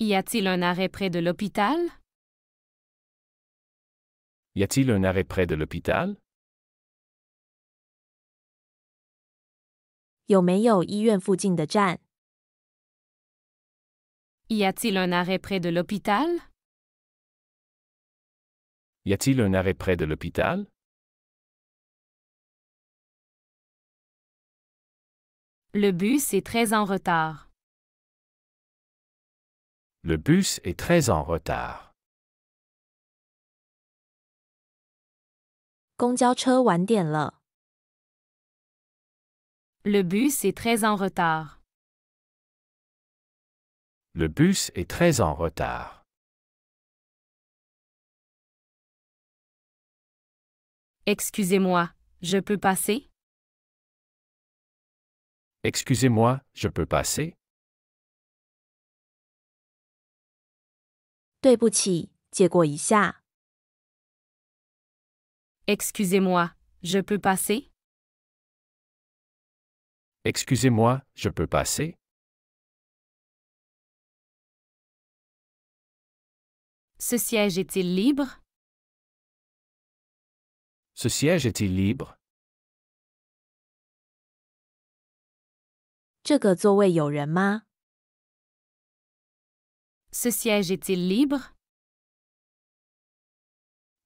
Y a-t-il un arrêt près de l'hôpital? Y a-t-il un arrêt près de l'hôpital? 有没有医院附近的站？ Y a-t-il un arrêt près de l'hôpital? Y a-t-il un arrêt près de l'hôpital? Le bus est très en retard. Le bus est très en retard. 公交车晚点了。 Le bus est très en retard. Le bus est très en retard. Excusez-moi, je peux passer? Excusez-moi, je peux passer? 对不起，借过一下。 Excusez-moi, je peux passer? Excusez-moi, je peux passer? Ce siège est-il libre? Ce siège est-il libre? 这个座位有人吗？ Ce siège est-il libre?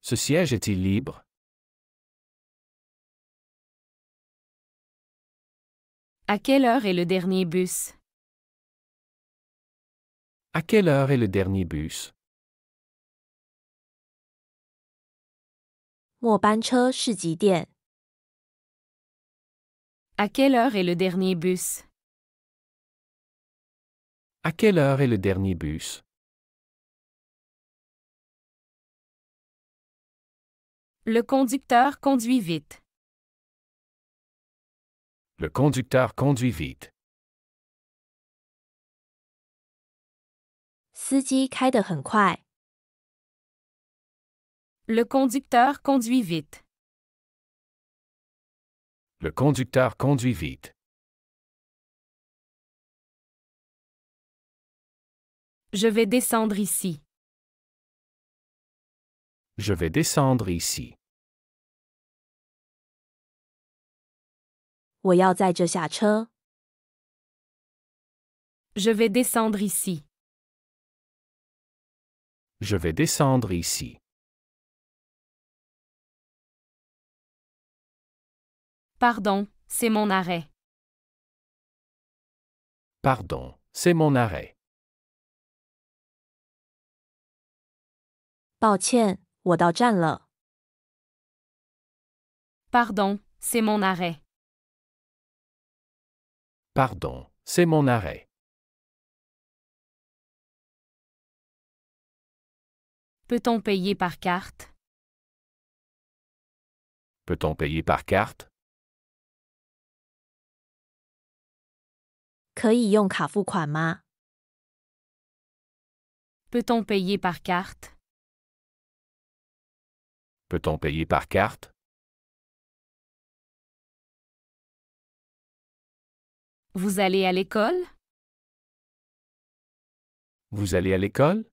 Ce siège est-il libre? À quelle heure est le dernier bus? À quelle heure est le dernier bus? 末班车是几点？ À quelle heure est le dernier bus? À quelle heure est le dernier bus? Le conducteur conduit vite. Le conducteur conduit vite. 司机开得很快。 Le conducteur conduit vite. Le conducteur conduit vite. Je vais descendre ici. Je vais descendre ici. 我要在这下车。 Je vais descendre ici. Je vais descendre ici. Pardon, c'est mon arrêt. Pardon, c'est mon arrêt. 抱歉，我到站了。 Pardon, c'est mon arrêt. Pardon, c'est mon arrêt. Peut-on payer par carte? Peut-on payer par carte? 可以用卡付款吗？ Peut-on payer par carte? Peut-on payer par carte? Vous allez à l'école? Vous allez à l'école?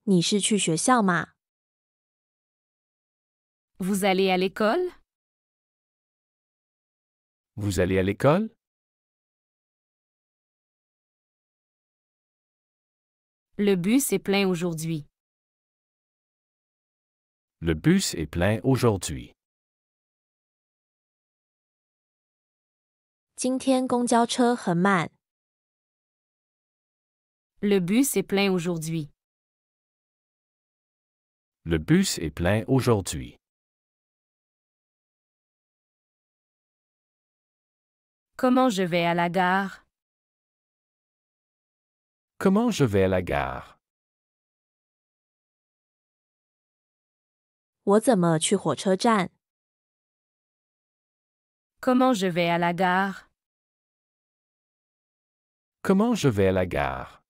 你是去学校吗？ Vous allez à l'école? Vous allez à l'école? Le bus est plein aujourd'hui. Le bus est plein aujourd'hui. 今天公交车很满。 Le bus est plein aujourd'hui. Le bus est plein aujourd'hui. Comment je vais à la gare? Comment je vais à la gare? 我怎么去火车站？ Comment je vais à la gare? Comment je vais à la gare?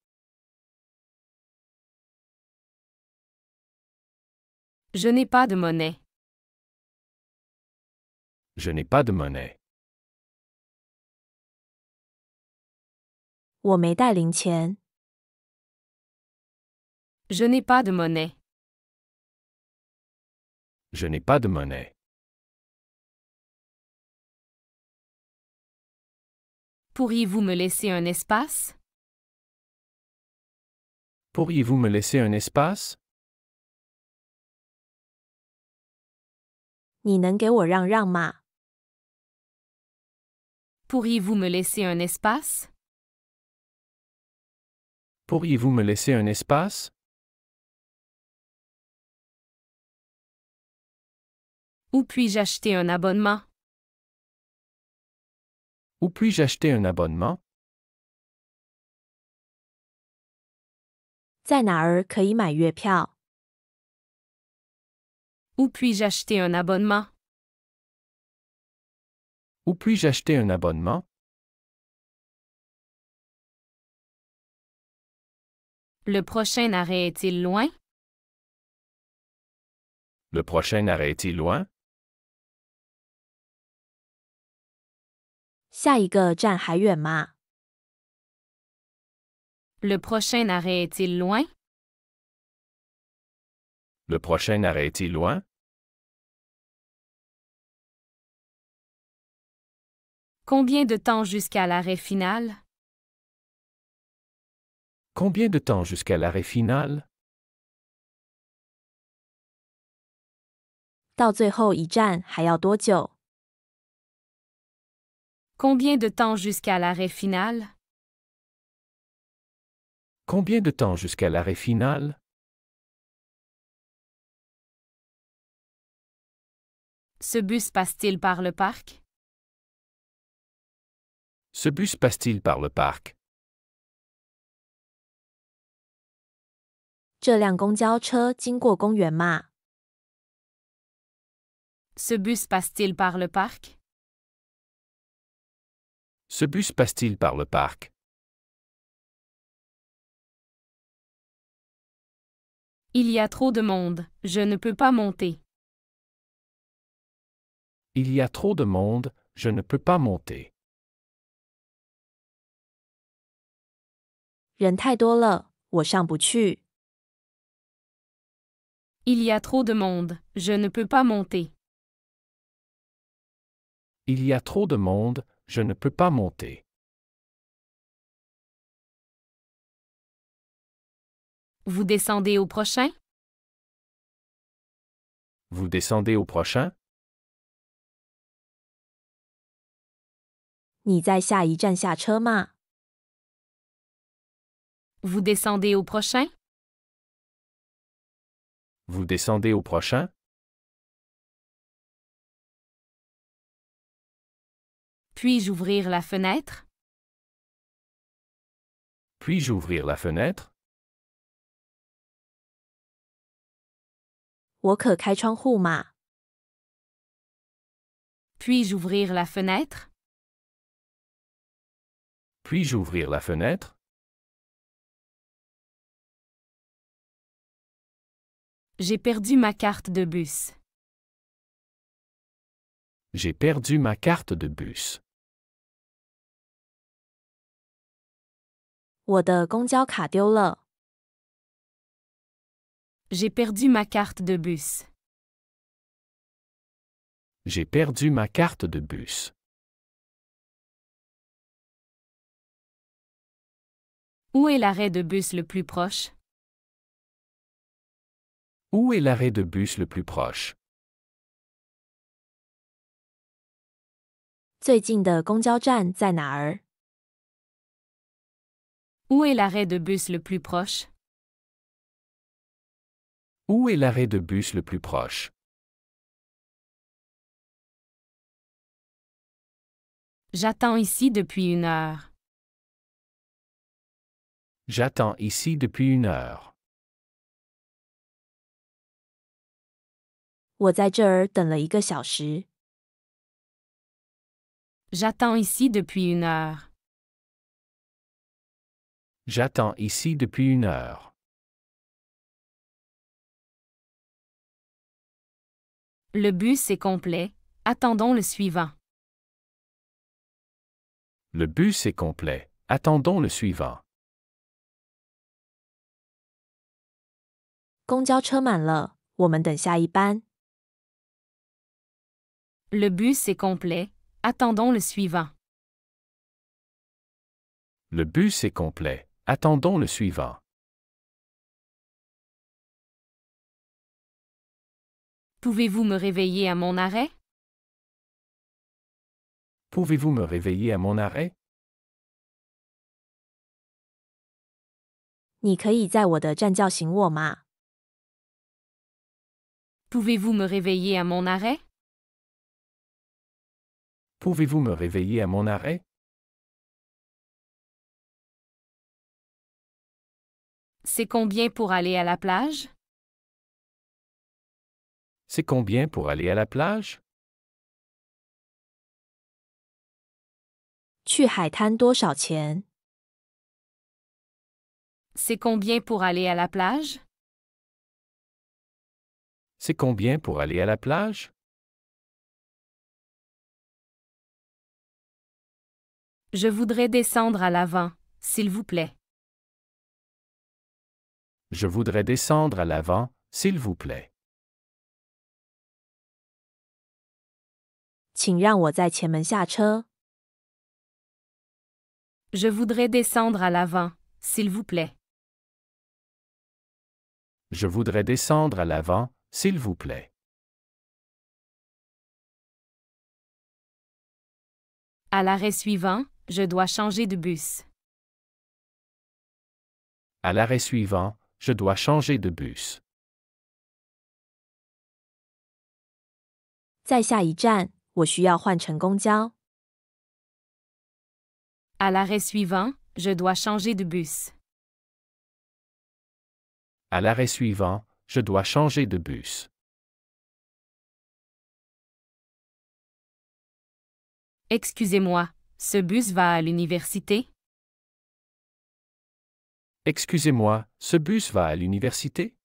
Je n'ai pas de monnaie. Je n'ai pas de monnaie. 我没带零钱。Je n'ai pas de monnaie. Je n'ai pas de monnaie. Pourriez-vous me laisser un espace? Pourriez-vous me laisser un espace? 你能给我让让吗？ Pourriez-vous me laisser un espace? Pourriez-vous me laisser un espace? Où puis-je acheter un abonnement? Où puis-je acheter un abonnement? 在哪儿可以买月票？ Où puis-je acheter un abonnement? Où puis-je acheter un abonnement? Le prochain arrêt est-il loin? Le prochain arrêt est-il loin? 下一个站还远吗？ Le prochain arrêt est-il loin? Le prochain arrêt est-il loin? Combien de temps jusqu'à l'arrêt final? Combien de temps jusqu'à l'arrêt final? 到最后一站还要多久？ Combien de temps jusqu'à l'arrêt final? Combien de temps jusqu'à l'arrêt final? Ce bus passe-t-il par le parc? Ce bus passe-t-il par le parc? 这辆公交车经过公园吗？ Ce bus passe-t-il par le parc? Ce bus passe-t-il par le parc? Il y a trop de monde, je ne peux pas monter. Il y a trop de monde, je ne peux pas monter. 人太多了，我上不去。 Il y a trop de monde, je ne peux pas monter. Il y a trop de monde, je ne peux pas monter. Vous descendez au prochain? Vous descendez au prochain? 你在下一站下车吗？ Vous descendez au prochain? Vous descendez au prochain? Puis-je ouvrir la fenêtre? Puis-je ouvrir la fenêtre? 我可开窗户吗？ Puis-je ouvrir la fenêtre? Puis-je ouvrir la fenêtre? J'ai perdu ma carte de bus. J'ai perdu ma carte de bus. 我的公交卡丢了。 J'ai perdu ma carte de bus. J'ai perdu ma carte de bus. Où est l'arrêt de bus le plus proche? Où est l'arrêt de bus le plus proche? 最近的公交站在哪儿？ Où est l'arrêt de bus le plus proche? Où est l'arrêt de bus le plus proche? J'attends ici depuis 1 heure. J'attends ici depuis 1 heure. 我在这儿等了1个小时。 J'attends ici depuis 1 heure. J'attends ici depuis 1 heure. Le bus est complet. Attendons le suivant. Le bus est complet. Attendons le suivant. 公交车满了，我们等下一班。Le bus est complet. Attendons le suivant. Le bus est complet. Attendons le suivant. Pouvez-vous me réveiller à mon arrêt? Pouvez-vous me réveiller à mon arrêt? 你可以在我的站叫醒我吗？ Pouvez-vous me réveiller à mon arrêt? Pouvez-vous me réveiller à mon arrêt? C'est combien pour aller à la plage? C'est combien pour aller à la plage? 去海滩多少钱？ C'est combien pour aller à la plage? C'est combien pour aller à la plage? Je voudrais descendre à l'avant, s'il vous plaît. Je voudrais descendre à l'avant, s'il vous plaît. 请让我在前门下车。 Je voudrais descendre à l'avant, s'il vous plaît. Je voudrais descendre à l'avant, s'il vous plaît. À l'arrêt suivant, je dois changer de bus. À l'arrêt suivant, je dois changer de bus. 在下一站，我需要换乘公交。 À l'arrêt suivant, je dois changer de bus. À l'arrêt suivant, je dois changer de bus. Excusez-moi, ce bus va à l'université? Excusez-moi, ce bus va à l'université?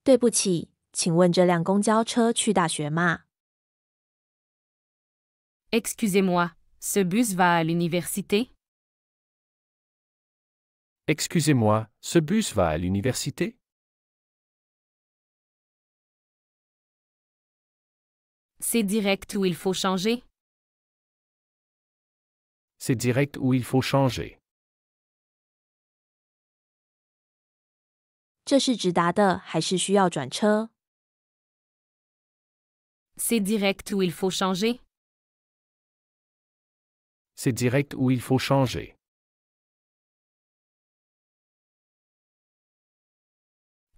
对不起，请问这辆公交车去大学吗？ Excusez-moi, ce bus va à l'université? Excusez-moi, ce bus va à l'université? C'est direct où il faut changer? C'est direct où il faut changer. 这是直达的还是需要转车？ C'est direct où il faut changer? C'est direct où il faut changer.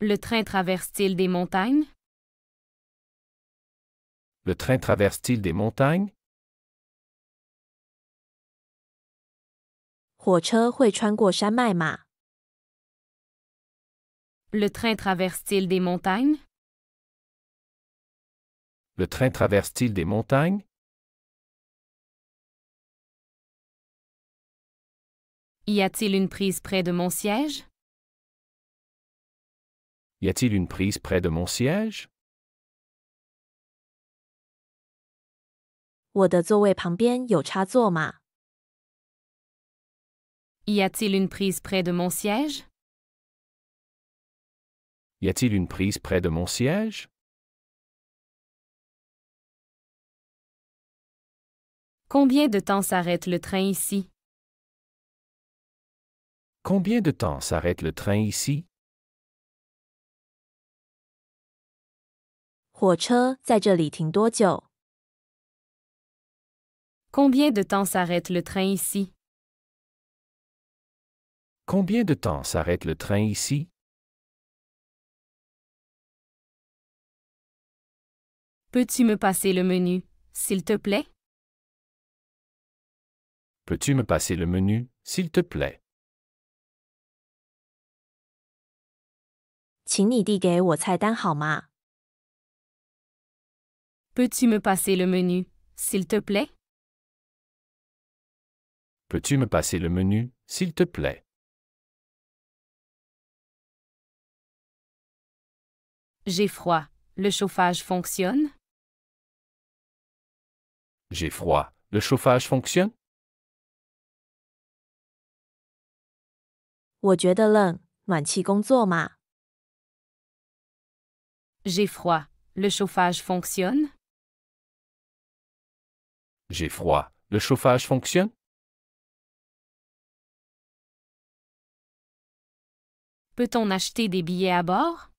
Le train traverse-t-il des montagnes? Le train traverse-t-il des montagnes? 火车会穿过山脉吗？ Le train traverse-t-il des montagnes? Le train traverse-t-il des montagnes? Y a-t-il une prise près de mon siège? Y a-t-il une prise près de mon siège? 我的座位旁边有插座吗？ Y a-t-il une prise près de mon siège? Y a-t-il une prise près de mon siège? Combien de temps s'arrête le train ici? Combien de temps s'arrête le train ici? 火车在这里停多久？ Combien de temps s'arrête le train ici? Combien de temps s'arrête le train ici? Peux-tu me passer le menu, s'il te plaît? Peux-tu me passer le menu, s'il te plaît? 请你递给我菜单好吗？ Peux-tu me passer le menu, s'il te plaît? Peux-tu me passer le menu, s'il te plaît? J'ai froid. Le chauffage fonctionne? J'ai froid. le chauffage fonctionne? 我觉得冷，暖气工作吗？ J'ai froid. Le chauffage fonctionne? J'ai froid, le chauffage fonctionne? Peut-on acheter des billets à bord?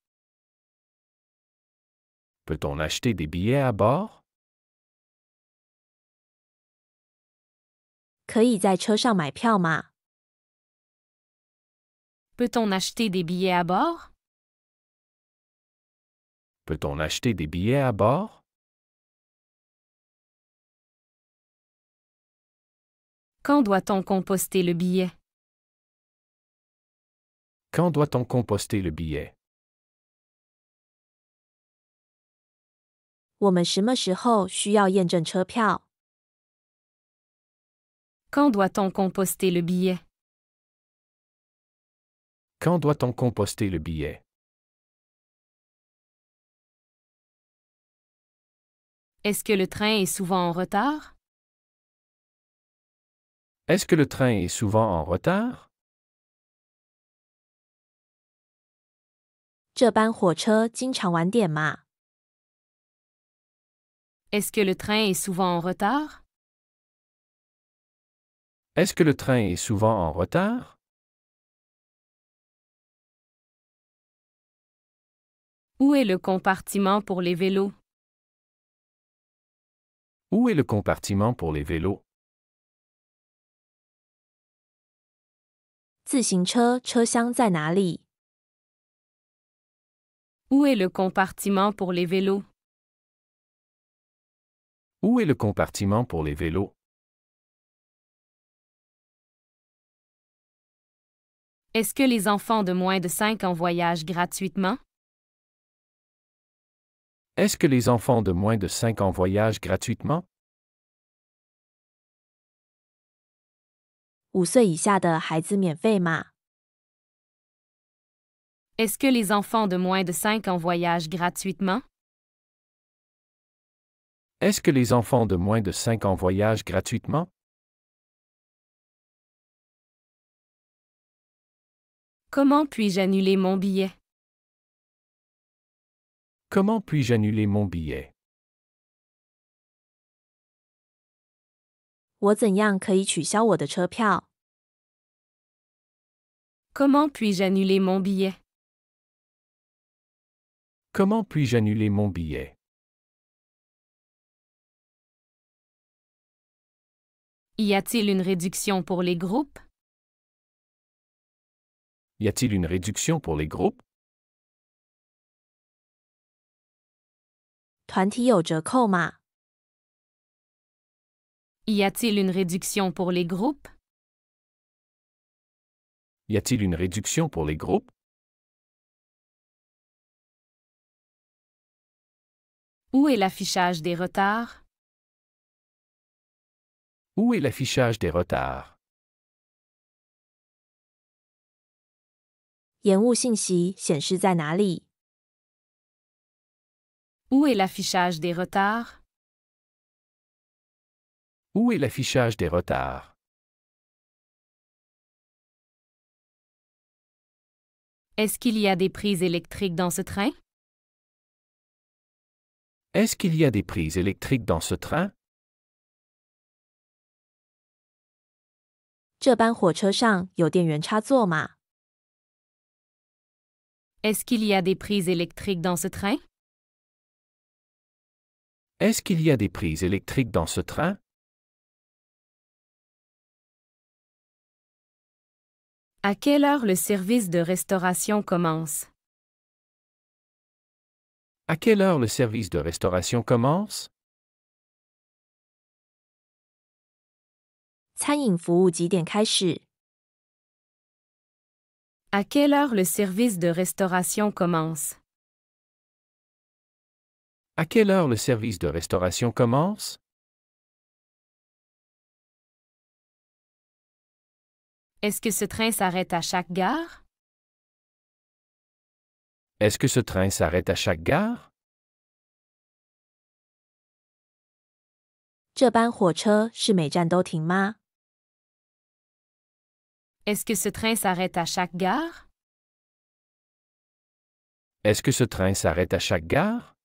Peut-on acheter des billets à bord? 可以在车上买票吗？ Peut-on acheter des billets à bord? Peut-on acheter des billets à bord? Quand doit-on composter le billet? Quand doit-on composter le billet? 我们什么时候需要验证车票？ Quand doit-on composter le billet? Quand doit-on composter le billet? Est-ce que le train est souvent en retard? Est-ce que le train est souvent en retard? 这班火车经常晚点吗？ Est-ce que le train est souvent en retard? Est-ce que le train est souvent en retard? Où est le compartiment pour les vélos? Où est le compartiment pour les vélos? 自行车车厢在哪里？ Où est le compartiment pour les vélos? Où est le compartiment pour les vélos? Est-ce que les enfants de moins de 5 ans voyagent gratuitement? Est-ce que les enfants de moins de 5 ans voyagent gratuitement? 5岁以下的孩子免费吗？ Est-ce que les enfants de moins de 5 ans voyagent gratuitement? Est-ce que les enfants de moins de 5 ans voyagent gratuitement? Comment puis-je annuler mon billet? Comment puis-je annuler mon billet? 我怎样可以取消我的车票？ Comment puis-je annuler mon billet? Comment puis-je annuler mon billet? Y a-t-il une réduction pour les groupes? Y a-t-il une réduction pour les groupes? 团体有折扣吗？ Y a-t-il une réduction pour les groupes? Y a-t-il une réduction pour les groupes? Où est l'affichage des retards? Où est l'affichage des retards? 延误信息显示在哪里？ Où est l'affichage des retards? Où est l'affichage des retards? Est-ce qu'il y a des prises électriques dans ce train? Est-ce qu'il y a des prises électriques dans ce train? 这班火车上有电源插座吗？ Est-ce qu'il y a des prises électriques dans ce train? Est-ce qu'il y a des prises électriques dans ce train? À quelle heure le service de restauration commence? À quelle heure le service de restauration commence? 餐饮服务几点开始？ À quelle heure le service de restauration commence? À quelle heure le service de restauration commence? Est-ce que ce train s'arrête à chaque gare? Est-ce que ce train s'arrête à chaque gare? 这班火车是每站都停吗？ Est-ce que ce train s'arrête à chaque gare? Est-ce que ce train s'arrête à chaque gare?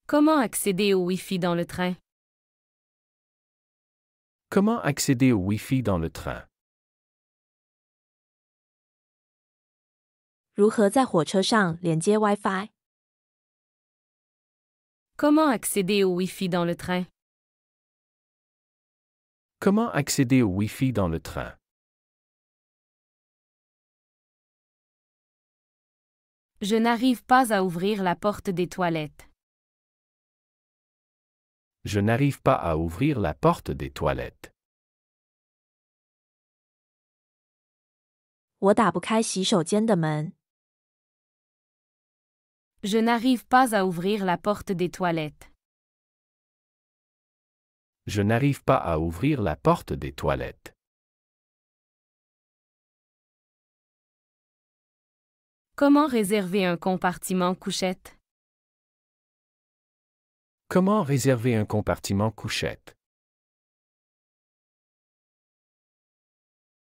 Comment accéder au Wi-Fi dans le train? Comment accéder au Wi-Fi dans le train? 如何在火车上连接 Wi-Fi？ Comment accéder au Wi-Fi dans le train? Comment accéder au Wi-Fi dans le train? Je n'arrive pas à ouvrir la porte des toilettes. Je n'arrive pas à ouvrir la porte des toilettes. 我打不开洗手间的门。 Je n'arrive pas à ouvrir la porte des toilettes. Je n'arrive pas à ouvrir la porte des toilettes. Comment réserver un compartiment couchette? Comment réserver un compartiment couchette?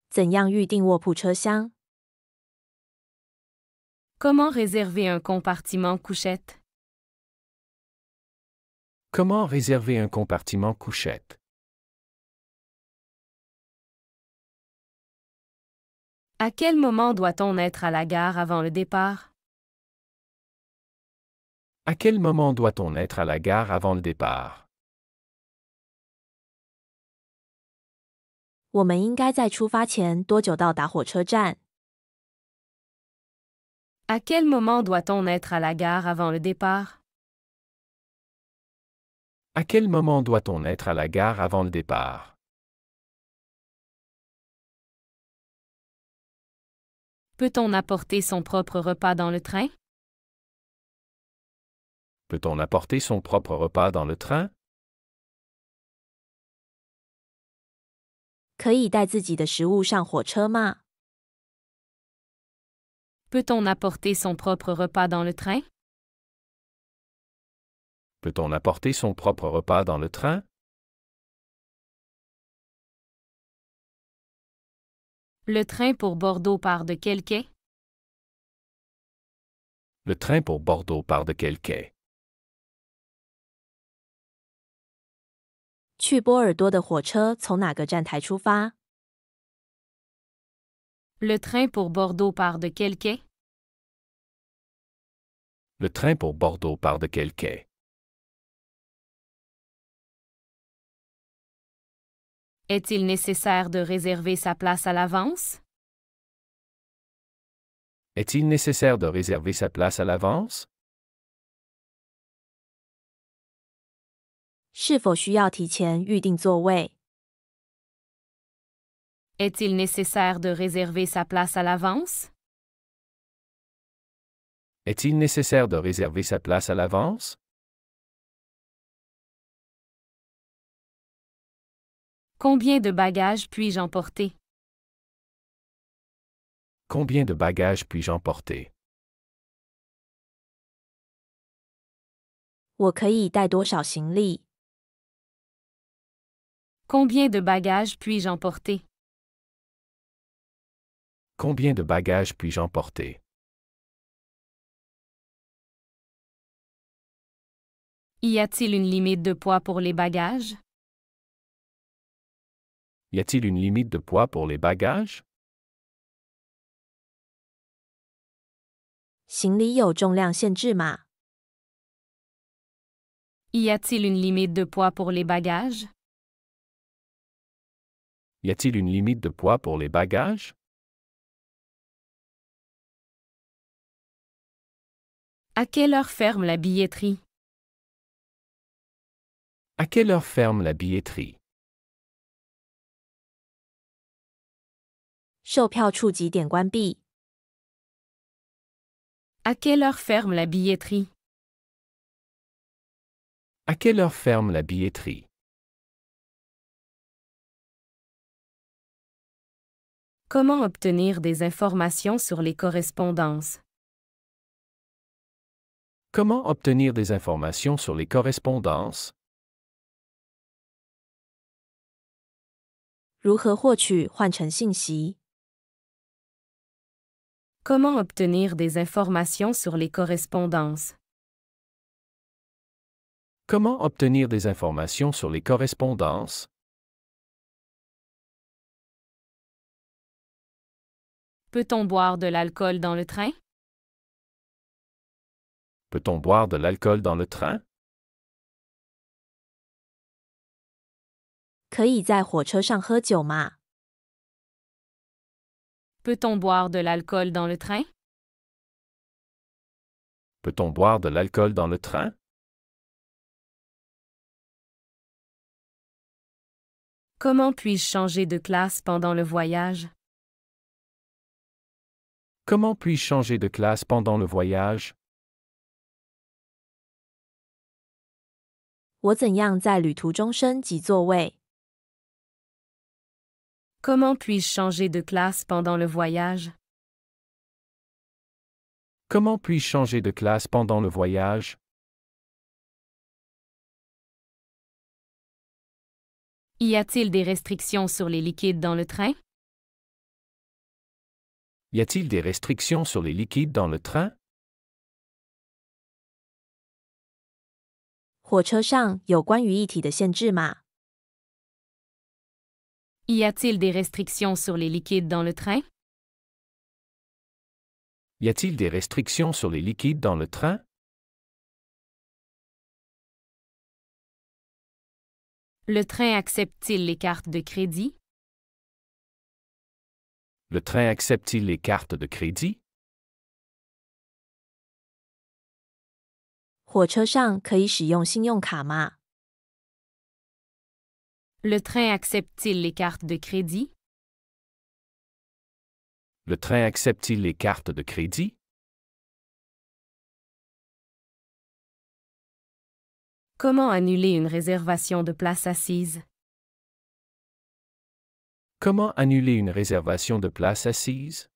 怎样预订卧铺车厢？ Comment réserver un compartiment couchette? Comment réserver un compartiment couchette? À quel moment doit-on être à la gare avant le départ? À quel moment doit-on être à la gare avant le départ? 我们应该在出发前多久到达火车站？ À quel moment doit-on être à la gare avant le départ? À quel moment doit-on être à la gare avant le départ? Peut-on apporter son propre repas dans le train? Peut-on apporter son propre repas dans le train? 可以带自己的食物上火车吗？ Peut-on apporter son propre repas dans le train? Peut-on apporter son propre repas dans le train? Le train pour Bordeaux part de quel quai? Le train pour Bordeaux part de quel quai? 去波尔多的火车从哪个站台出发？ Le train pour Bordeaux part de quel quai? Le train pour Bordeaux part de quel quai? Est-il nécessaire de réserver sa place à l'avance? Est-il nécessaire de réserver sa place à l'avance? 是否需要提前预订座位？ Est-il nécessaire de réserver sa place à l'avance? Est-il nécessaire de réserver sa place à l'avance? Combien de bagages puis-je emporter? Combien de bagages puis-je emporter? 我可以带多少行李？ Combien de bagages puis-je emporter? Combien de bagages puis-je emporter? Y a-t-il une limite de poids pour les bagages? Y a-t-il une limite de poids pour les bagages? 行李有重量限制吗？ Y a-t-il une limite de poids pour les bagages? Y a-t-il une limite de poids pour les bagages? À quelle heure ferme la billetterie? À quelle heure ferme la billetterie? 售票处几点关闭？ À quelle heure ferme la billetterie? À quelle heure ferme la billetterie? Comment obtenir des informations sur les correspondances? Comment obtenir des informations sur les correspondances? 如何获取换乘信息？ Comment obtenir des informations sur les correspondances? Comment obtenir des informations sur les correspondances? Peut-on boire de l'alcool dans le train? Peut-on boire de l'alcool dans le train? 可以在火车上喝酒吗？ Peut-on boire de l'alcool dans le train? Peut-on boire de l'alcool dans le train? Comment puis-je changer de classe pendant le voyage? Comment puis-je changer de classe pendant le voyage? 我怎样在旅途中升级座位？ Comment puis-je changer de classe pendant le voyage? Comment puis-je changer de classe pendant le voyage? Y a-t-il des restrictions sur les liquides dans le train? Y a-t-il des restrictions sur les liquides dans le train? 火车上有关于液体的限制吗？ Y a-t-il des restrictions sur les liquides dans le train? Y a-t-il des restrictions sur les liquides dans le train? Le train accepte-t-il les cartes de crédit? Le train accepte-t-il les cartes de crédit? 火车上可以使用信用卡吗？ Le train accepte-t-il les cartes de crédit? Le train accepte-t-il les cartes de crédit? Comment annuler une réservation de place assise? Comment annuler une réservation de place assise?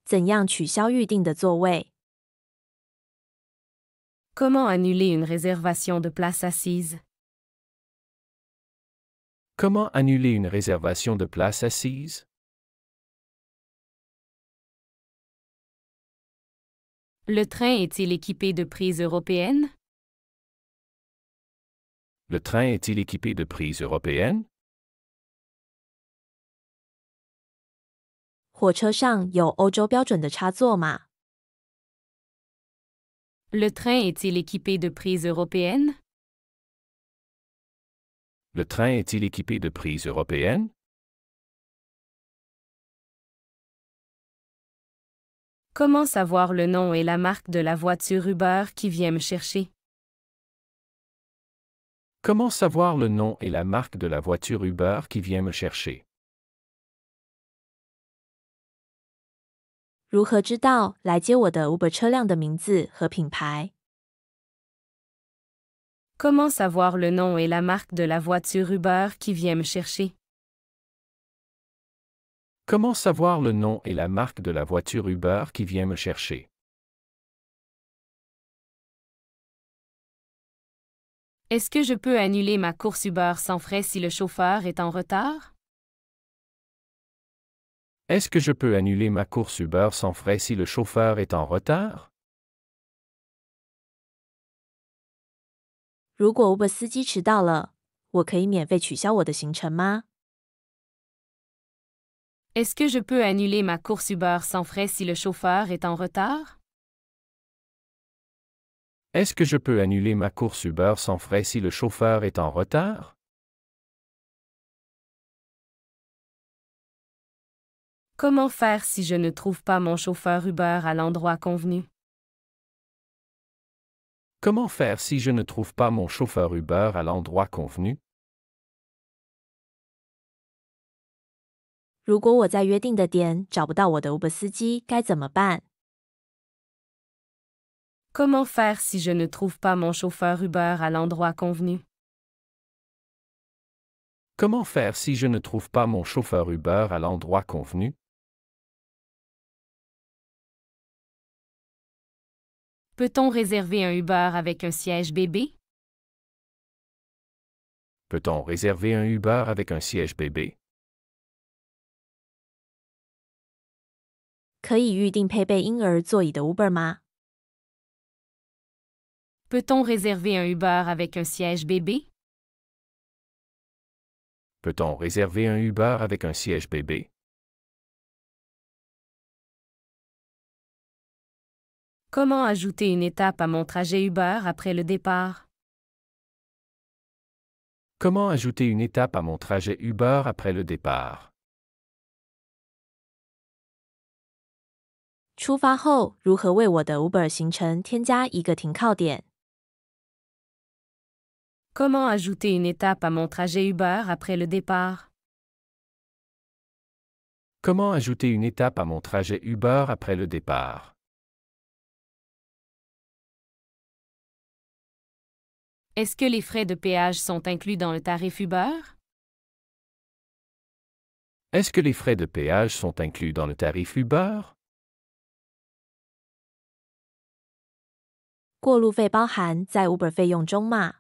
怎样取消预定的座位？ Comment annuler une réservation de place assise? Comment annuler une réservation de place assise? Le train est-il équipé de prises européennes? Le train est-il équipé de prises européennes? 火车上有欧洲标准的插座吗？ Le train est-il équipé de prises européennes? Le train est-il équipé de prises européennes? Comment savoir le nom et la marque de la voiture Uber qui vient me chercher? Comment savoir le nom et la marque de la voiture Uber qui vient me chercher? 如何知道来接我的 Uber 车辆的名字和品牌？ Comment savoir le nom et la marque de la voiture Uber qui vient me chercher? Comment savoir le nom et la marque de la voiture Uber qui vient me chercher? Est-ce que je peux annuler ma course Uber sans frais si le chauffeur est en retard? Est-ce que je peux annuler ma course Uber sans frais si le chauffeur est en retard? 如果 Uber 司机迟到了，我可以免费取消我的行程吗？ Est-ce que je peux annuler ma course Uber sans frais si le chauffeur est en retard? Est-ce que je peux annuler ma course Uber sans frais si le chauffeur est en retard? Comment faire si je ne trouve pas mon chauffeur Uber à l'endroit convenu? Comment faire si je ne trouve pas mon chauffeur Uber à l'endroit convenu? 如果我在约定的点找不到我的 Uber 司机，该怎么办？ Comment faire si je ne trouve pas mon chauffeur Uber à l'endroit convenu? Comment faire si je ne trouve pas mon chauffeur Uber à l'endroit convenu? Peut-on réserver un Uber avec un siège bébé? Peut-on réserver un Uber avec un siège bébé? 可以预定配备婴儿座椅的 Uber 吗？ Peut-on réserver un Uber avec un siège bébé? Peut-on réserver un Uber avec un siège bébé? Comment ajouter une étape à mon trajet Uber après le départ? Comment ajouter une étape à mon trajet Uber après le départ? 出发后如何为我的 Uber 行程添加一个停靠点？ Comment ajouter une étape à mon trajet Uber après le départ? Comment ajouter une étape à mon trajet Uber après le départ? Est-ce que les frais de péage sont inclus dans le tarif Uber? Est-ce que les frais de péage sont inclus dans le tarif Uber? 过路费包含在 Uber 费用中吗？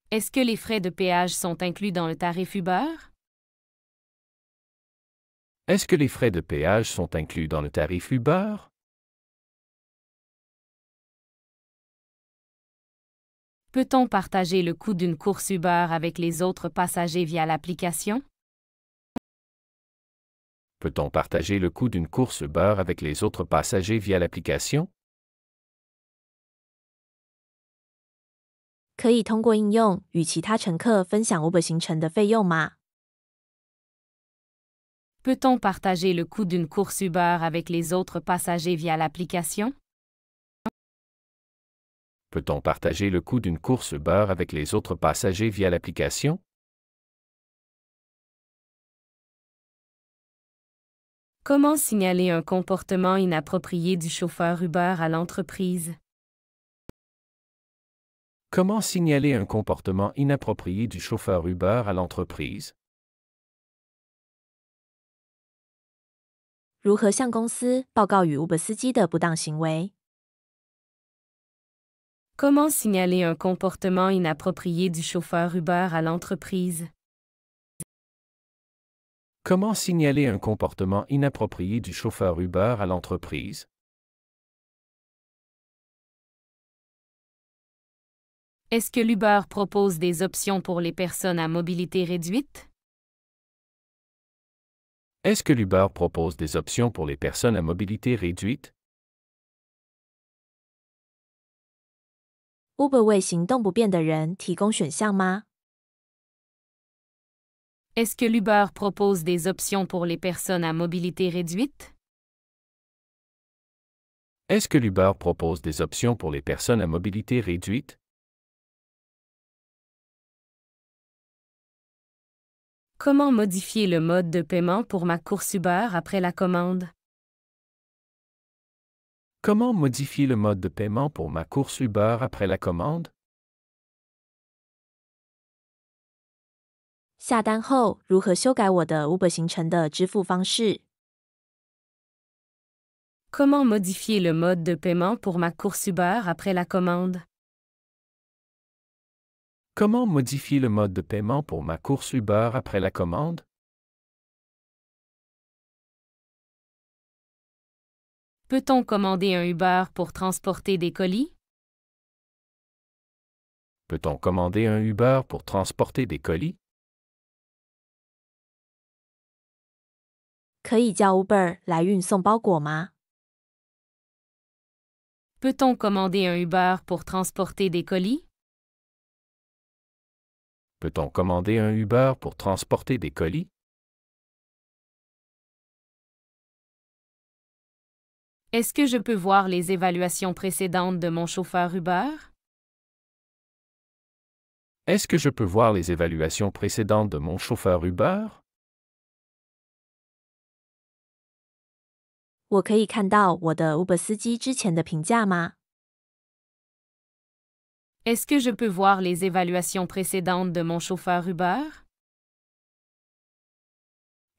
Est-ce que les frais de péage sont inclus dans le tarif Uber? Est-ce que les frais de péage sont inclus dans le tarif Uber? Peut-on partager le coût d'une course Uber avec les autres passagers via l'application? Peut-on partager le coût d'une course Uber avec les autres passagers via l'application? 可以通过应用与其他乘客分享 Uber 行程的费用吗？ Peut-on partager le coût d'une course Uber avec les autres passagers via l'application? Peut-on partager le coût d'une course Uber avec les autres passagers via l'application? ？Comment signaler un comportement inapproprié du chauffeur Uber à l'entreprise? Comment signaler un comportement inapproprié du chauffeur Uber à l'entreprise? 如何向公司报告与 Uber 司机的不当行为？ Comment signaler un comportement inapproprié du chauffeur Uber à l'entreprise? Comment signaler un comportement inapproprié du chauffeur Uber à l'entreprise? Est-ce que l'Uber propose des options pour les personnes à mobilité réduite? Est-ce que l'Uber propose des options pour les personnes à mobilité réduite? Uber 为行动不便的人提供选项吗？ Est-ce que l'Uber propose des options pour les personnes à mobilité réduite? Est-ce que l'Uber propose des options pour les personnes à mobilité réduite? Comment modifier le mode de paiement pour ma course Uber après la commande? Comment modifier le mode de paiement pour ma course Uber après la commande? 下单后如何修改我的 Uber 行程的支付方式？ Comment modifier le mode de paiement pour ma course Uber après la commande? Comment modifier le mode de paiement pour ma course Uber après la commande? Peut-on commander un Uber pour transporter des colis? Peut-on commander un Uber pour transporter des colis? 可以叫 Uber 来运送包裹吗？ Peut-on commander un Uber pour transporter des colis? Peut-on commander un Uber pour transporter des colis? Est-ce que je peux voir les évaluations précédentes de mon chauffeur Uber? Est-ce que je peux voir les évaluations précédentes de mon chauffeur Uber? 我可以看到我的 Uber 司机之前的评价吗？ Est-ce que je peux voir les évaluations précédentes de mon chauffeur Uber?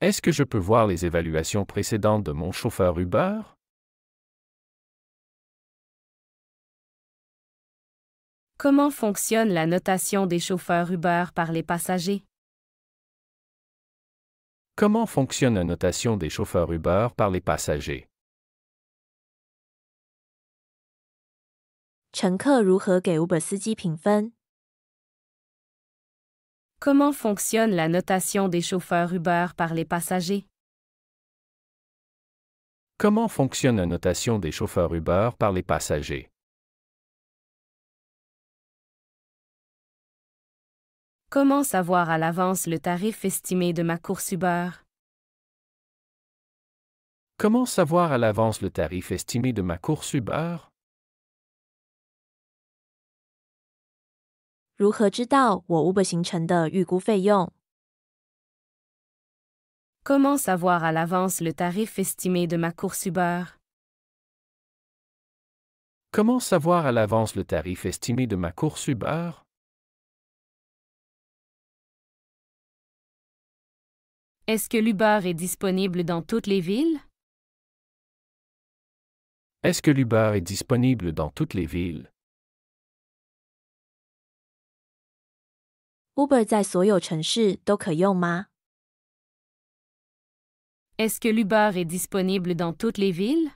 Est-ce que je peux voir les évaluations précédentes de mon chauffeur Uber? Comment fonctionne la notation des chauffeurs Uber par les passagers? Comment fonctionne la notation des chauffeurs Uber par les passagers? 乘客如何给 Uber 司机评分？ Comment fonctionne la notation des chauffeurs Uber par les passagers? Comment fonctionne la notation des chauffeurs Uber par les passagers? Comment savoir à l'avance le tarif estimé de ma course Uber? Comment savoir à l'avance le tarif estimé de ma course Uber? 如何知道我 Uber 行程的预估费用？ Comment savoir à l'avance le tarif estimé de ma course Uber? Comment savoir à l'avance le tarif estimé de ma course Uber? Est-ce que l'Uber est disponible dans toutes les villes? Est-ce que l'Uber est disponible dans toutes les villes? Uber 在所有城市都可用吗？ Est-ce que l'Uber est disponible dans toutes les villes?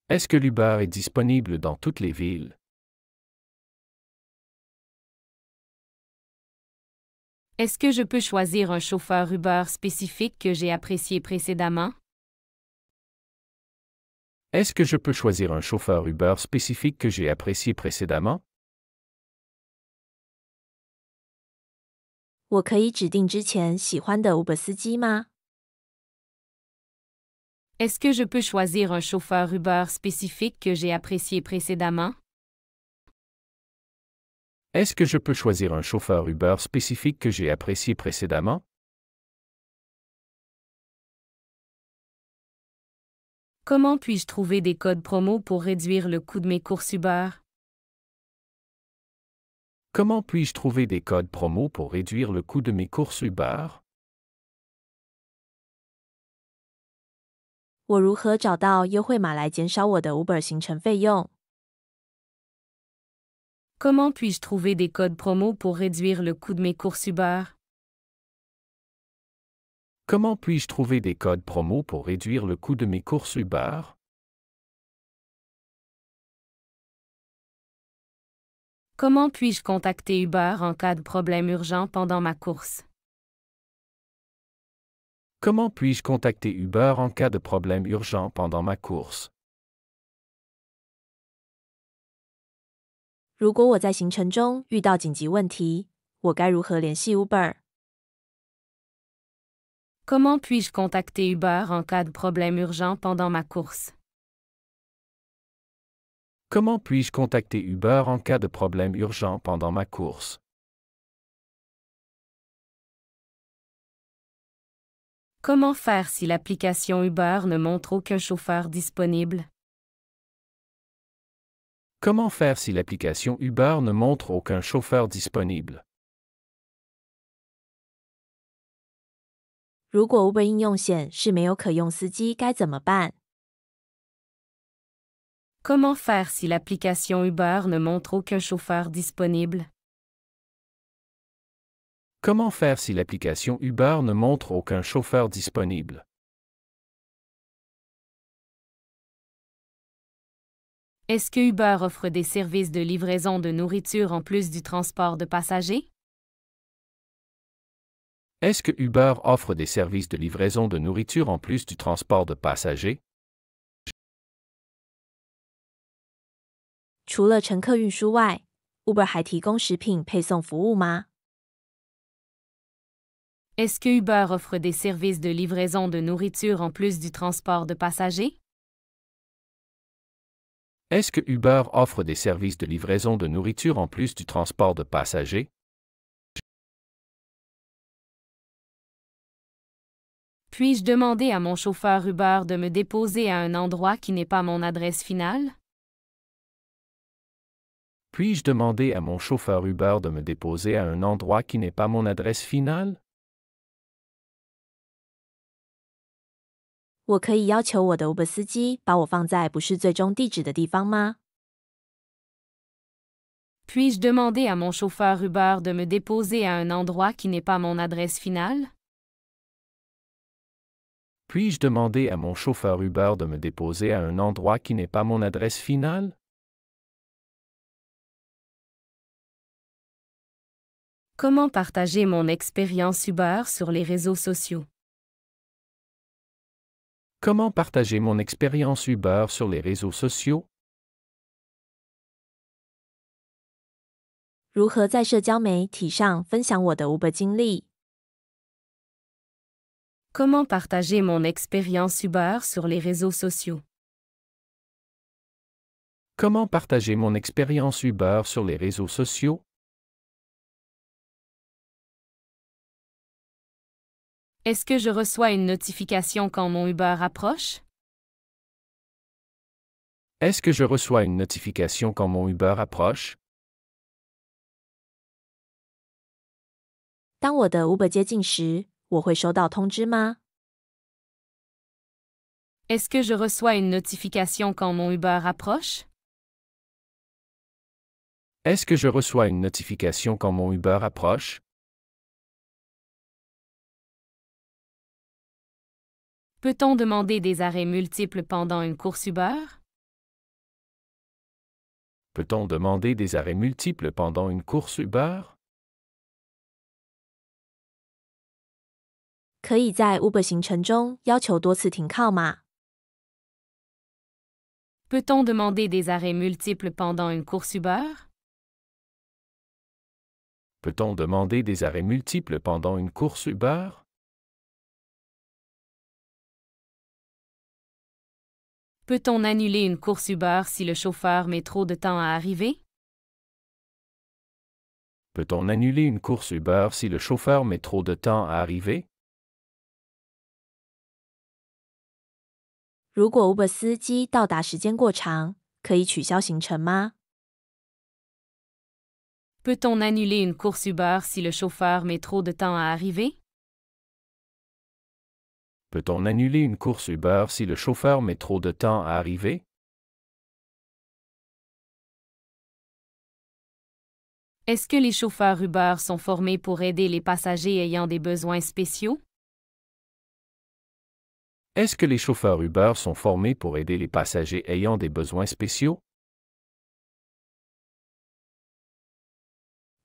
Est-ce que l'Uber est disponible dans toutes les villes? Est-ce que je peux choisir un chauffeur Uber spécifique que j'ai apprécié précédemment? Est-ce que je peux choisir un chauffeur Uber spécifique que j'ai apprécié précédemment? 我可以指定之前喜欢的 Uber 司机吗？ Est-ce que je peux choisir un chauffeur Uber spécifique que j'ai apprécié précédemment? Est-ce que je peux choisir un chauffeur Uber spécifique que j'ai apprécié précédemment? Comment puis-je trouver des codes promo pour réduire le coût de mes courses Uber? Comment puis-je trouver des codes promo pour réduire le coût de mes courses Uber? 我如何找到优惠码来减少我的 Uber 行程费用？ Comment puis-je trouver des codes promo pour réduire le coût de mes courses Uber? Comment puis-je trouver des codes promo pour réduire le coût de mes courses Uber? Comment puis-je contacter Uber en cas de problème urgent pendant ma course? Comment puis-je contacter Uber en cas de problème urgent pendant ma course? 如果我在行程中遇到紧急问题，我该如何联系 Uber？ Comment puis-je contacter Uber en cas de problème urgent pendant ma course? Comment puis-je contacter Uber en cas de problème urgent pendant ma course? Comment faire si l'application Uber ne montre aucun chauffeur disponible? Comment faire si l'application Uber ne montre aucun chauffeur disponible? 如果 Uber 应用显示没有可用司机，该怎么办？ Comment faire si l'application Uber ne montre aucun chauffeur disponible? Comment faire si l'application Uber ne montre aucun chauffeur disponible? Est-ce que Uber offre des services de livraison de nourriture en plus du transport de passagers? Est-ce que Uber offre des services de livraison de nourriture en plus du transport de passagers? 除了乘客运输外 ，Uber 还提供食品配送服务吗？ Est-ce que Uber offre des services de livraison de nourriture en plus du transport de passagers? Est-ce que Uber offre des services de livraison de nourriture en plus du transport de passagers? Puis-je demander à mon chauffeur Uber de me déposer à un endroit qui n'est pas mon adresse finale? Puis-je demander à mon chauffeur Uber de me déposer à un endroit qui n'est pas mon adresse finale? 我可以要求我的 Uber 司机把我放在不是最终地址的地方吗？ Puis-je demander à mon chauffeur Uber de me déposer à un endroit qui n'est pas mon adresse finale? Puis-je demander à mon chauffeur Uber de me déposer à un endroit qui n'est pas mon adresse finale? Comment partager mon expérience Uber sur les réseaux sociaux? Comment partager mon expérience Uber sur les réseaux sociaux? 如何在社交媒体上分享我的 Uber 经历？ Comment partager mon expérience Uber sur les réseaux sociaux? Comment partager mon expérience Uber sur les réseaux sociaux? Est-ce que je reçois une notification quand mon Uber approche? Est-ce que je reçois une notification quand mon Uber approche? 当我的 Uber 接近时，我会收到通知吗？ Est-ce que je reçois une notification quand mon Uber approche? Est-ce que je reçois une notification quand mon Uber approche? Peut-on demander des arrêts multiples pendant une course Uber? Peut-on demander des arrêts multiples pendant une course Uber? 可以在 Uber 行程中要求多次停靠吗？ Peut-on demander des arrêts multiples pendant une course Uber? Peut-on demander des arrêts multiples pendant une course Uber? 'Peut-on annuler une course Uber si le chauffeur met trop de temps à arriver? Peut-on annuler une course Uber si le chauffeur met trop de temps à arriver? 如果 Uber 司机到达时间过长，可以取消行程吗？ Peut-on annuler une course Uber si le chauffeur met trop de temps à arriver? Peut-on annuler une course Uber si le chauffeur met trop de temps à arriver? Est-ce que les chauffeurs Uber sont formés pour aider les passagers ayant des besoins spéciaux? Est-ce que les chauffeurs Uber sont formés pour aider les passagers ayant des besoins spéciaux?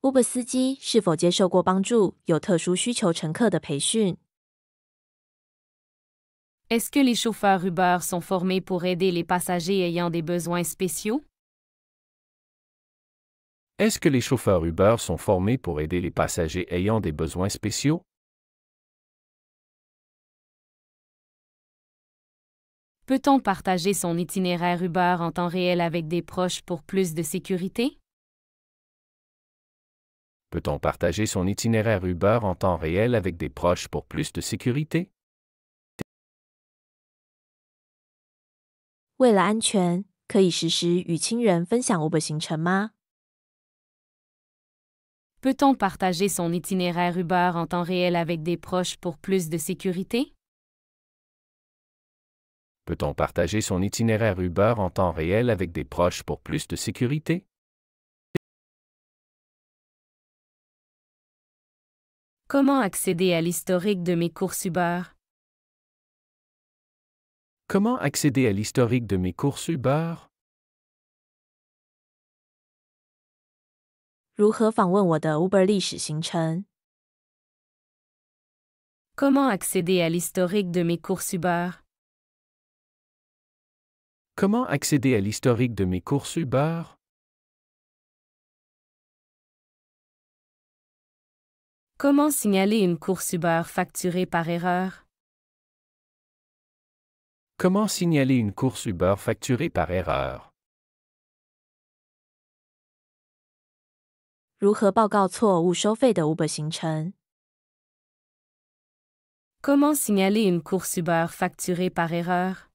Uber 司机是否接受过帮助有特殊需求乘客的培训？ Est-ce que les chauffeurs Uber sont formés pour aider les passagers ayant des besoins spéciaux? Est-ce que les chauffeurs Uber sont formés pour aider les passagers ayant des besoins spéciaux? Peut-on partager son itinéraire Uber en temps réel avec des proches pour plus de sécurité? Peut-on partager son itinéraire Uber en temps réel avec des proches pour plus de sécurité? 为了安全，可以实时与亲人分享 Uber 行程吗？ Peut-on partager son itinéraire Uber en temps réel avec des proches pour plus de sécurité? Peut-on partager son itinéraire Uber en temps réel avec des proches pour plus de sécurité? Comment accéder à l'historique de mes courses Uber? Comment accéder à l'historique de mes courses Uber? 如何访问我的 Uber 历史行程？ Comment accéder à l'historique de mes courses Uber? Comment accéder à l'historique de mes courses Uber? Comment signaler une course Uber facturée par erreur? Comment signaler une course Uber facturée par erreur? 如何报告错误收费的 Uber 行程？ Comment signaler une course Uber facturée par erreur?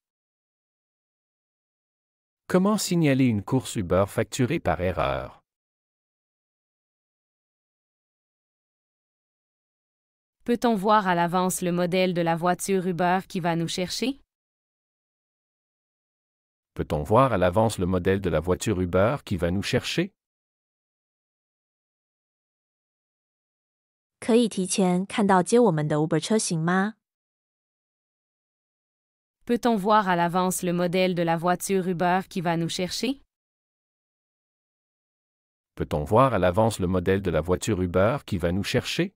Comment signaler une course Uber facturée par erreur? Peut-on voir à l'avance le modèle de la voiture Uber qui va nous chercher? Peut-on voir à l'avance le modèle de la voiture Uber qui va nous chercher? 可以提前看到接我们的 Uber 车型吗？ Peut-on voir à l'avance le modèle de la voiture Uber qui va nous chercher? Peut-on voir à l'avance le modèle de la voiture Uber qui va nous chercher?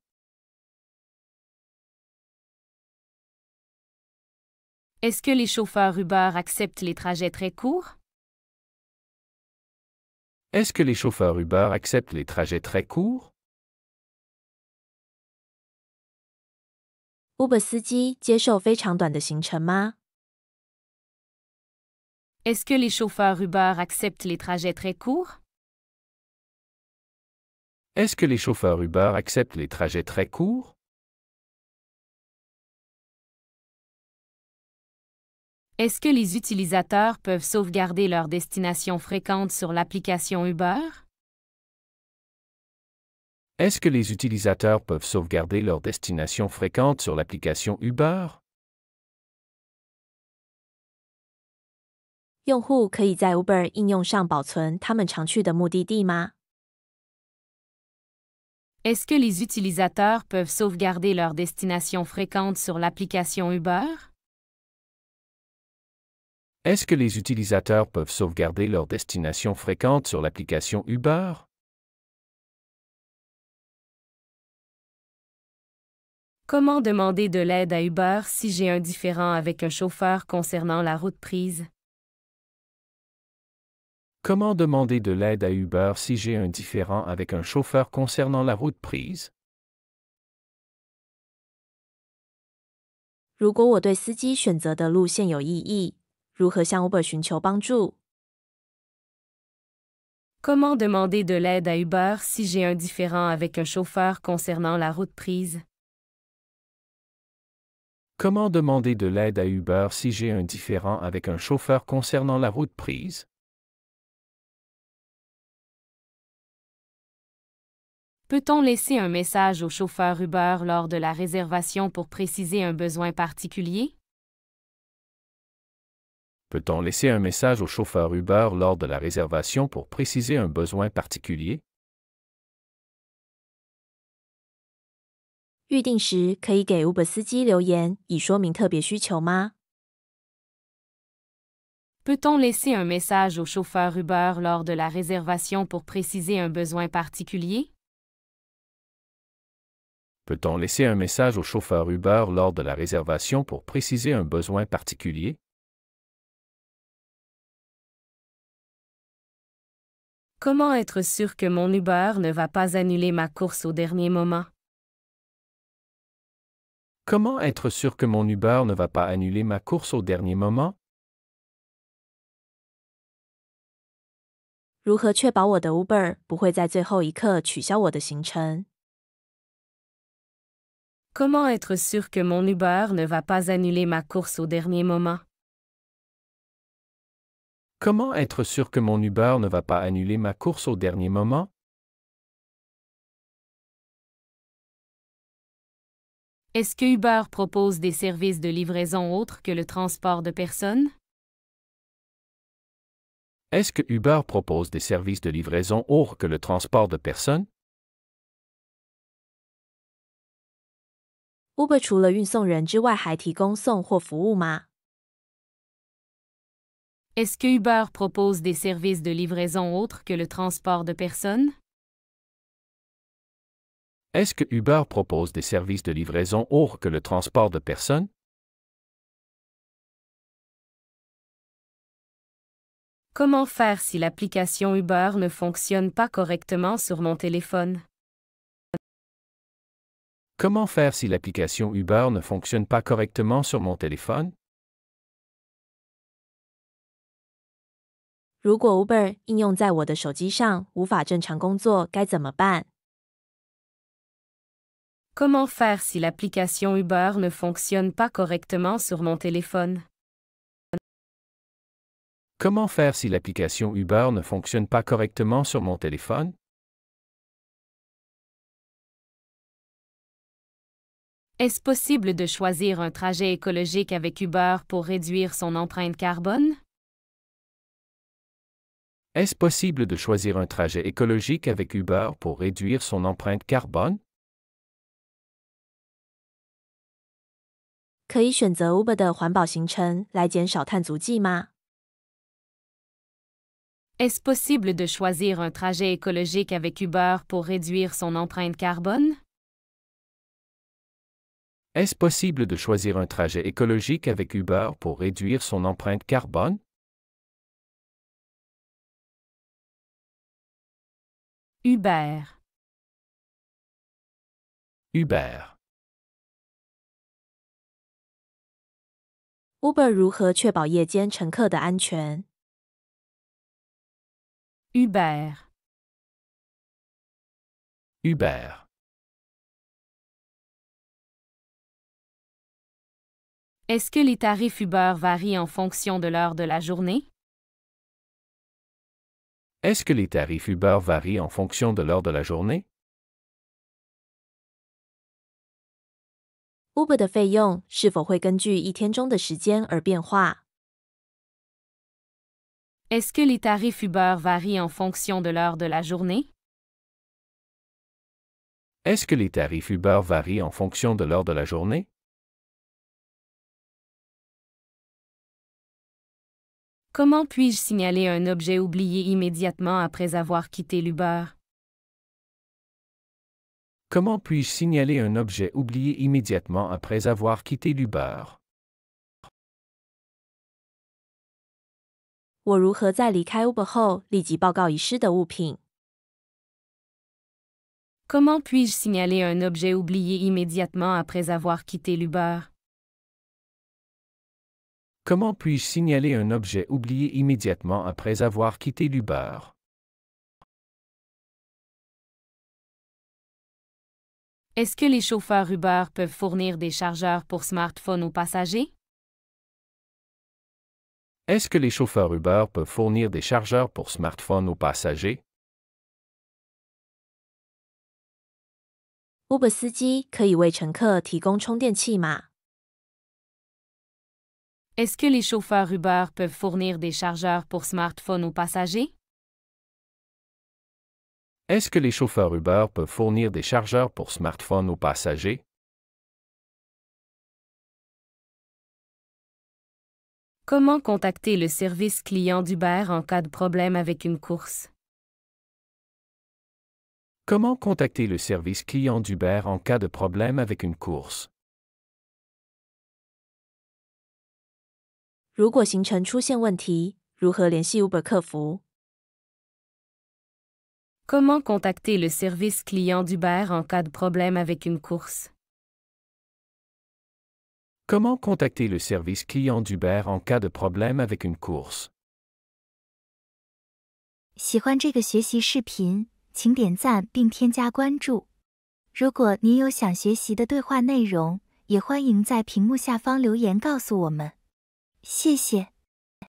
Est-ce que les chauffeurs Uber acceptent les trajets très courts? Est-ce que les chauffeurs Uber acceptent les trajets très courts? Uber 司机接受非常短的行程吗？ Est-ce que les chauffeurs Uber acceptent les trajets très courts? Est-ce que les chauffeurs Uber acceptent les trajets très courts? Est-ce que les utilisateurs peuvent sauvegarder leurs destinations fréquentes sur l'application Uber? Est-ce que les utilisateurs peuvent sauvegarder leurs destinations fréquentes sur l'application Uber? 用户可以在 Uber 应用上保存他们常去的目的地吗？ Est-ce que les utilisateurs peuvent sauvegarder leurs destinations fréquentes sur l'application Uber? Est-ce que les utilisateurs peuvent sauvegarder leurs destinations fréquentes sur l'application Uber? Comment demander de l'aide à Uber si j'ai un différend avec un chauffeur concernant la route prise? Comment demander de l'aide à Uber si j'ai un différend avec un chauffeur concernant la route prise? 如果我对司机选择的路线有异议，如何向 Uber 寻求帮助？ Comment demander de l'aide à Uber si j'ai un différend avec un chauffeur concernant la route prise? Comment demander de l'aide à Uber si j'ai un différend avec un chauffeur concernant la route prise? Peut-on laisser un message au chauffeur Uber lors de la réservation pour préciser un besoin particulier? Peut-on laisser un message au chauffeur Uber lors de la réservation pour préciser un besoin particulier? 预定时可以给 Uber 司机留言，以说明特别需求吗？ Peut-on laisser un message au chauffeur Uber lors de la réservation pour préciser un besoin particulier? Peut-on laisser un message au chauffeur Uber lors de la réservation pour préciser un besoin particulier? Comment être sûr que mon Uber ne va pas annuler ma course au dernier moment? Comment être sûr que mon Uber ne va pas annuler ma course au dernier moment? 如何确保我的 Uber 不会在最后一刻取消我的行程？ Comment être sûr que mon Uber ne va pas annuler ma course au dernier moment? Comment être sûr que mon Uber ne va pas annuler ma course au dernier moment? Est-ce que Uber propose des services de livraison autres que le transport de personnes? Est-ce que Uber propose des services de livraison autres que le transport de personnes? Uber 除了运送人之外，还提供送货服务吗？ Est-ce que Uber propose des services de livraison autres que le transport de personnes? Est-ce que Uber propose des services de livraison autres que le transport de personnes? Comment faire si l'application Uber ne fonctionne pas correctement sur mon téléphone? Comment faire si l'application Uber ne fonctionne pas correctement sur mon téléphone? 如果 Uber 应用在我的手机上无法正常工作，该怎么办？ Comment faire si l'application Uber ne fonctionne pas correctement sur mon téléphone? Comment faire si l'application Uber ne fonctionne pas correctement sur mon téléphone? Est-ce possible de choisir un trajet écologique avec Uber pour réduire son empreinte carbone? Est-ce possible de choisir un trajet écologique avec Uber pour réduire son empreinte carbone? 可以选择 Uber 的环保行程来减少碳足迹吗？ Est-ce possible de choisir un trajet écologique avec Uber pour réduire son empreinte carbone? Est-ce possible de choisir un trajet écologique avec Uber pour réduire son empreinte carbone? Uber. Uber. Uber 如何确保夜间乘客的安全？ Uber. Uber. Est-ce que les tarifs Uber varient en fonction de l'heure de la journée? Est-ce que les tarifs Uber varient en fonction de l'heure de la journée? Uber 的费用是否会根据一天中的时间而变化？ Est-ce que les tarifs Uber varient en fonction de l'heure de la journée? Est-ce que les tarifs Uber varient en fonction de l'heure de la journée? Comment puis-je signaler un objet oublié immédiatement après avoir quitté l'Uber? Comment puis-je signaler un objet oublié immédiatement après avoir quitté l'Uber? 我如何在离开 Uber 后立即报告遗失的物品？ Comment puis-je signaler un objet oublié immédiatement après avoir quitté l'Uber? Comment puis-je signaler un objet oublié immédiatement après avoir quitté l'Uber? Est-ce que les chauffeurs Uber peuvent fournir des chargeurs pour smartphones aux passagers? Est-ce que les chauffeurs Uber peuvent fournir des chargeurs pour smartphones aux passagers? Uber 司机可以为乘客提供充电器吗？ Est-ce que les chauffeurs Uber peuvent fournir des chargeurs pour smartphones aux passagers? Est-ce que les chauffeurs Uber peuvent fournir des chargeurs pour smartphones aux passagers? Comment contacter le service client d'Uber en cas de problème avec une course? Comment contacter le service client d'Uber en cas de problème avec une course? 如果行程出现问题，如何联系 Uber 客服？ Comment contacter le service client d'Uber en cas de problème avec une course? Comment contacter le service client d'Uber en cas de problème avec une course? 喜欢这个学习视频，请点赞并添加关注。如果您有想学习的对话内容，也欢迎在屏幕下方留言告诉我们。谢谢。